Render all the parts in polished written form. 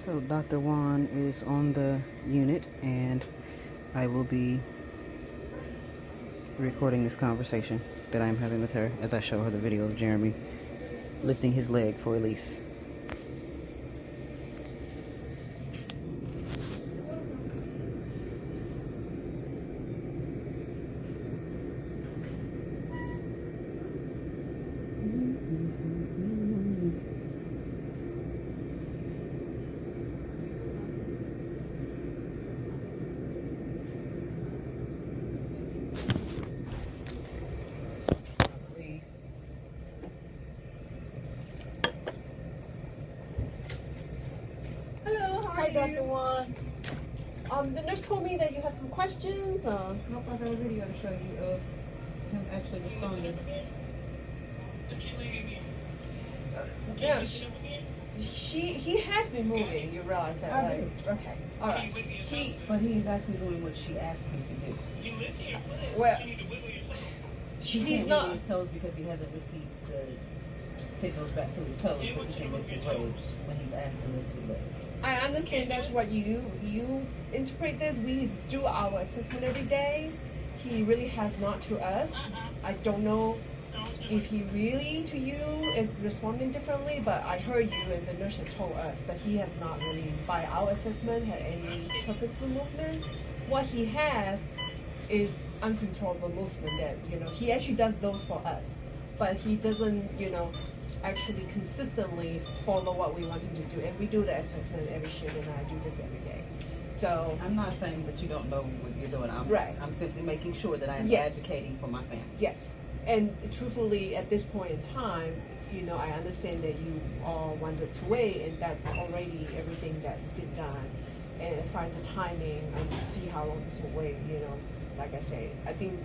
So Dr. Wan is on the unit, and I will be recording this conversation that I'm having with her as I show her the video of Jeremy lifting his leg for Elise. Hi, Dr. Wan. The nurse told me that you have some questions. Nope, I got a video to show you of him actually responding. Yeah, he has been moving. You realize that, right? Okay, all right. But he's actually doing what she asked him to do. Well, He's not his toes because he hasn't received the signals back to his toes, but he can lift his legs when he's asked to lift his legs. I understand that's what you interpret this. We do our assessment every day. He really has not to us. I don't know if he really to you is responding differently, but I heard you and the nurse had told us, but he has not really, by our assessment, had any purposeful movement. What he has is uncontrollable movement that, he actually does those for us, but he doesn't, actually consistently follow what we want him to do. And we do the assessment every shift, and I do this every day. So I'm not saying that you don't know what you're doing. I'm simply making sure that I am advocating for my family. Yes. And truthfully, at this point in time, I understand that you all wanted to wait, and that's already everything that's been done. And as far as the timing, see how long this will wait, like I say, I think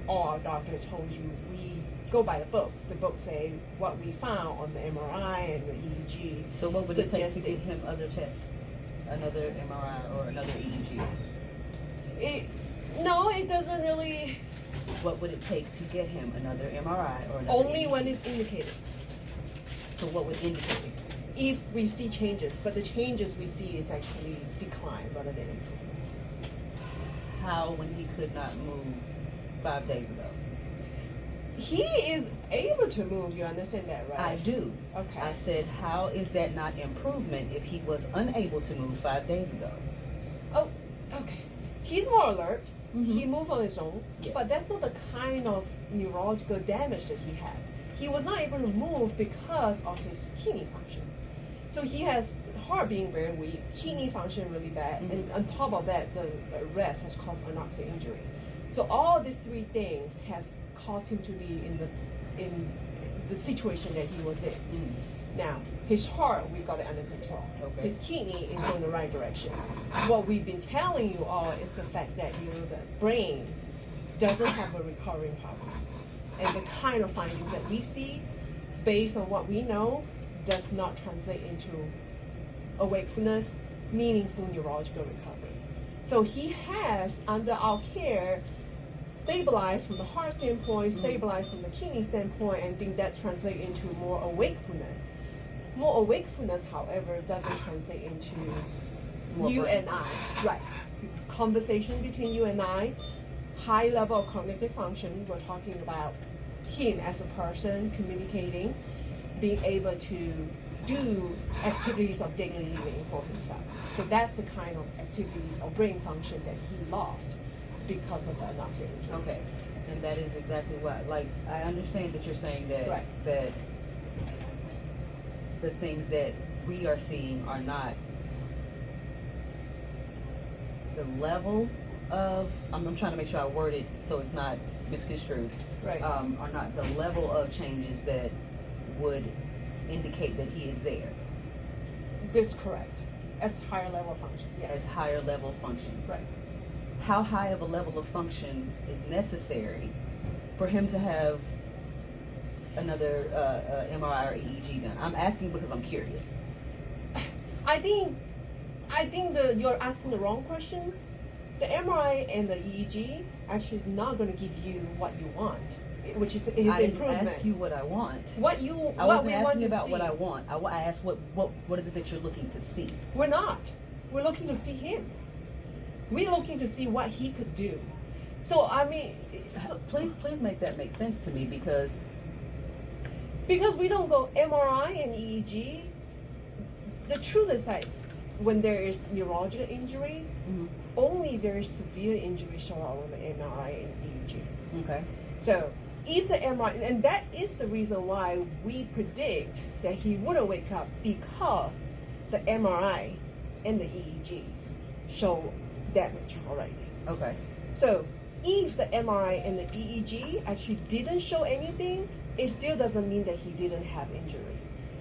all our doctors told you we go by the book. The book say what we found on the MRI and the EEG. So what would it take to give him other tests? Another MRI or another EEG? No, it doesn't really. What would it take to get him another MRI or another Only EEG? when it's indicated. So what would indicate it? If we see changes, but the changes we see is actually decline rather than improvement. How when he could not move 5 days ago? He is able to move, you understand that, right? I do. Okay. I said, how is that not improvement if he was unable to move 5 days ago? Oh, okay. He's more alert. Mm-hmm. He moves on his own, yes. But that's not the kind of neurological damage that he has. He was not able to move because of his kidney function. So he has heart being very weak, kidney function really bad, mm-hmm. and on top of that, the rest has caused anoxic injury. So all these three things has caused him to be in the situation that he was in. Mm. Now, his heart, we got it under control. Okay. His kidney is going the right direction. What we've been telling you all is the fact that the brain doesn't have a recovering problem. And the kind of findings that we see, based on what we know, does not translate into a wakefulness, meaningful neurological recovery. So he has, under our care, stabilized from the heart standpoint, stabilized from the kidney standpoint, and think that translates into more awakefulness. More awakefulness, however, doesn't translate into more you brain. and I. Right. Conversation between you and I, high level of cognitive function. We're talking about him as a person communicating, being able to do activities of daily living for himself. So that's the kind of activity or brain function that he lost because of the anoxic injury. Okay, and that is exactly why. Like, I understand that you're saying that that the things that we are seeing are not the level of. I'm trying to make sure I word it so it's not misconstrued. Right. Are not the level of changes that would indicate that he is there. That's correct. As higher level function. Yes. As higher level function. Right. How high of a level of function is necessary for him to have another MRI or EEG done? I'm asking because I'm curious. I think you're asking the wrong questions. The MRI and the EEG actually is not going to give you what you want. which is his I didn't improvement. ask you what I want. I What wasn't we asking want you about see. what I want. I asked what is it that you're looking to see? We're not. We're looking to see him. We're looking to see what he could do. So I mean, Please make that make sense to me because we don't go MRI and EEG. The truth is that when there is neurological injury, only very severe injury show up on the MRI and EEG. okay. So if the MRI, and that is the reason why we predict that he wouldn't wake up, because the MRI and the EEG show damage already. Okay. So if the MRI and the EEG actually didn't show anything, it still doesn't mean that he didn't have injury.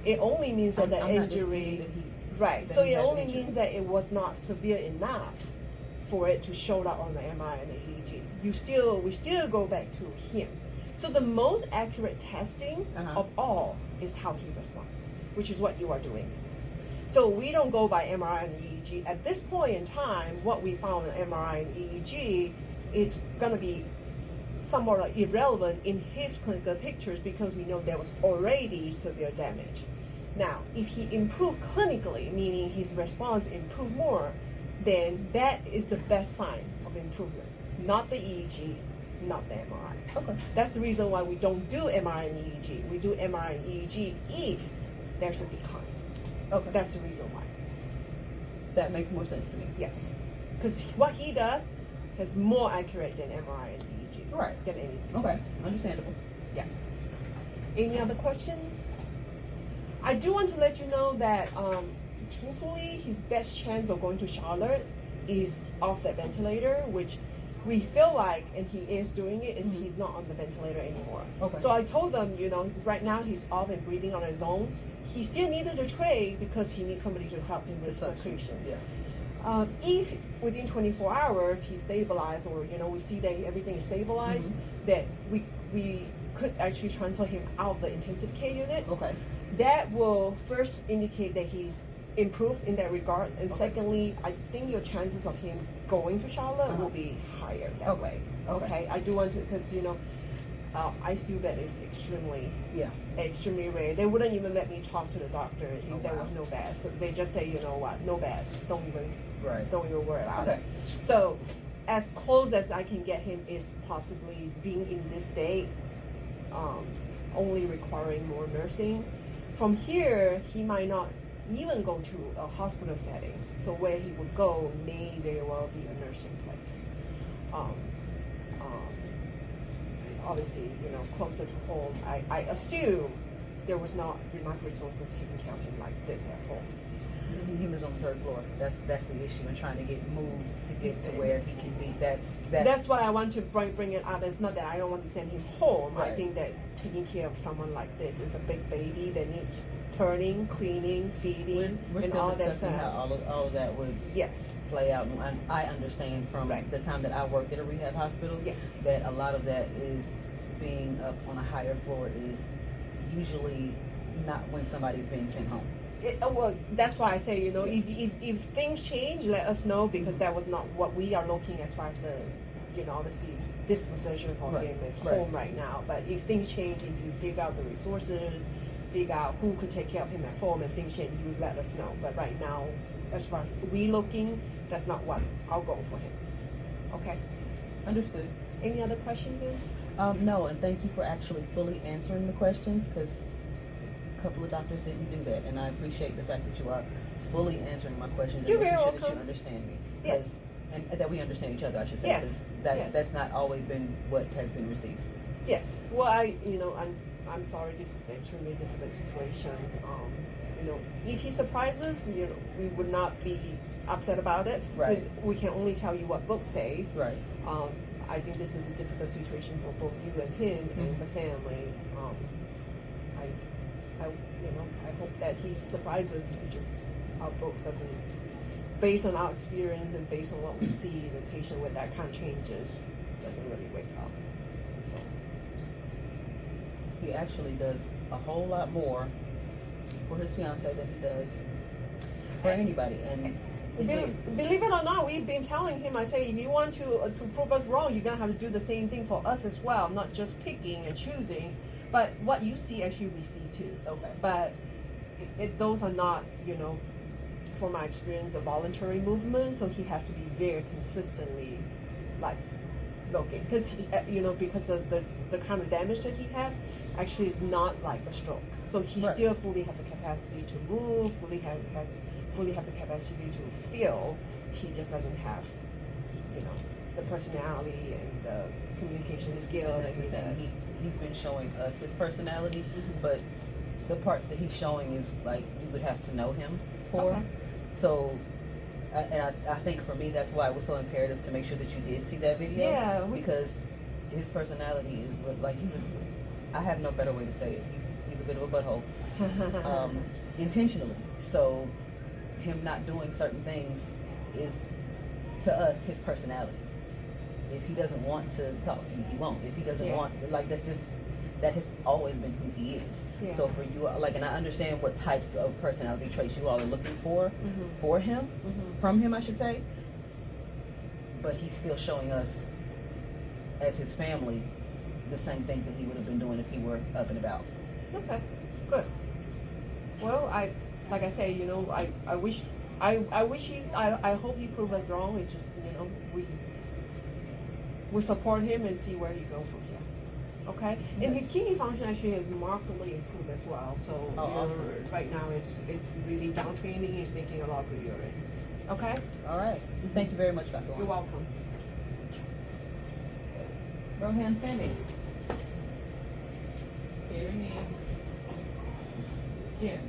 It only means that the I'm not injury, disputing that he- right? that So he it has only injury. means that it was not severe enough for it to show up on the MRI and the EEG. We still go back to him. So the most accurate testing of all is how he responds, which is what you are doing. So we don't go by MRI and EEG. At this point in time, what we found in MRI and EEG, it's going to be somewhat irrelevant in his clinical pictures because we know there was already severe damage. Now, if he improved clinically, meaning his response improved more, then that is the best sign of improvement, not the EEG, not the MRI. Okay. That's the reason why we don't do MRI and EEG. We do MRI and EEG if there's a decline. Okay. That's the reason why. That makes more sense to me. Yes. Because what he does is more accurate than MRI and EEG. Right. Than anything. Okay. Understandable. Yeah. Any other questions? I do want to let you know that, truthfully, his best chance of going to Charlotte is off the ventilator, which we feel like, and he is doing it, is he's not on the ventilator anymore. Okay. So I told them, right now he's off and breathing on his own. He still needed a tray because he needs somebody to help him with circulation. Yeah. If within 24 hours he stabilized, or we see that everything is stabilized, that we could actually transfer him out of the intensive care unit. Okay. That will first indicate that he's improved in that regard, and secondly, I think your chances of him going to Charlotte will be higher that way. Okay, I do want to, because ICU bed is extremely rare. They wouldn't even let me talk to the doctor if there was no bed. So they just say, no bed. Don't even worry about it. So as close as I can get him is possibly being in this state, only requiring more nursing. From here, he might not even go to a hospital setting. So where he would go may very well be a nursing place. Obviously, closer to home. I assume there was not enough resources taking care of him like this at home. He was on the third floor. That's the issue, and trying to get moved to get to where he can be. That's why I want to bring it up. It's not that I don't want to send him home. Right. I think that taking care of someone like this is a big baby that needs turning, cleaning, feeding, We're and still all that discussing stuff. how all of that would play out. And I understand from the time that I worked at a rehab hospital that a lot of that is being up on a higher floor is usually not when somebody's being sent home. Well, that's why I say, if things change, let us know, because that was not what we are looking as far as the, obviously disposition for him is home right now. But if things change, if you figure out the resources, figure out who could take care of him at home, and things change, you let us know. But right now, as far as we looking, that's not what I'll go for him. Okay? Understood. Any other questions, Em? No, and thank you for actually fully answering the questions, because a couple of doctors didn't do that, and I appreciate the fact that you are fully answering my questions. You're and very making sure welcome. that you understand me. Yes. And that we understand each other, I should say. Yes. That's not always been what has been received. Yes. Well, I'm sorry. This is an extremely difficult situation. If he surprises, we would not be upset about it. Right. We can only tell you what books say. Right. I think this is a difficult situation for both you and him and the family. I hope that he surprises. Just our book doesn't, based on our experience and based on what we see, the patient with that kind of changes doesn't really wake up. So. He actually does a whole lot more for his fiance than he does for anybody. And Believe it or not, we've been telling him. I say, if you want to prove us wrong, you're gonna have to do the same thing for us as well, not just picking and choosing. But what you see, actually, we see too. Okay. But those are not, from my experience, a voluntary movement. So he has to be very consistently, like, looking, because because the kind of damage that he has actually is not like a stroke. So he still fully have the capacity to move, fully have the capacity to feel. He just doesn't have, the personality and the communication skill that he has. He's been showing us his personality, but the parts that he's showing is like you would have to know him for. Okay. So, I think for me that's why it was so imperative to make sure that you did see that video. Yeah. Because his personality is like I have no better way to say it. He's a bit of a butthole, intentionally. So, him not doing certain things is to us his personality. If he doesn't want to talk to you, he won't. If he doesn't want, like, that has always been who he is. Yeah. So for you, like, and I understand what types of personality traits you all are looking for him, from him, I should say. But he's still showing us, as his family, the same things that he would have been doing if he were up and about. Okay, good. Well, like I say, I wish I hope he proves us wrong. It's just, we support him and see where he goes from here. Okay? And his kidney function actually has markedly improved as well. So awesome. Right now it's really down training. He's making a lot of good urine. Okay? All right. Thank you very much, Dr. You're welcome. Rohan Sammy. Here, here.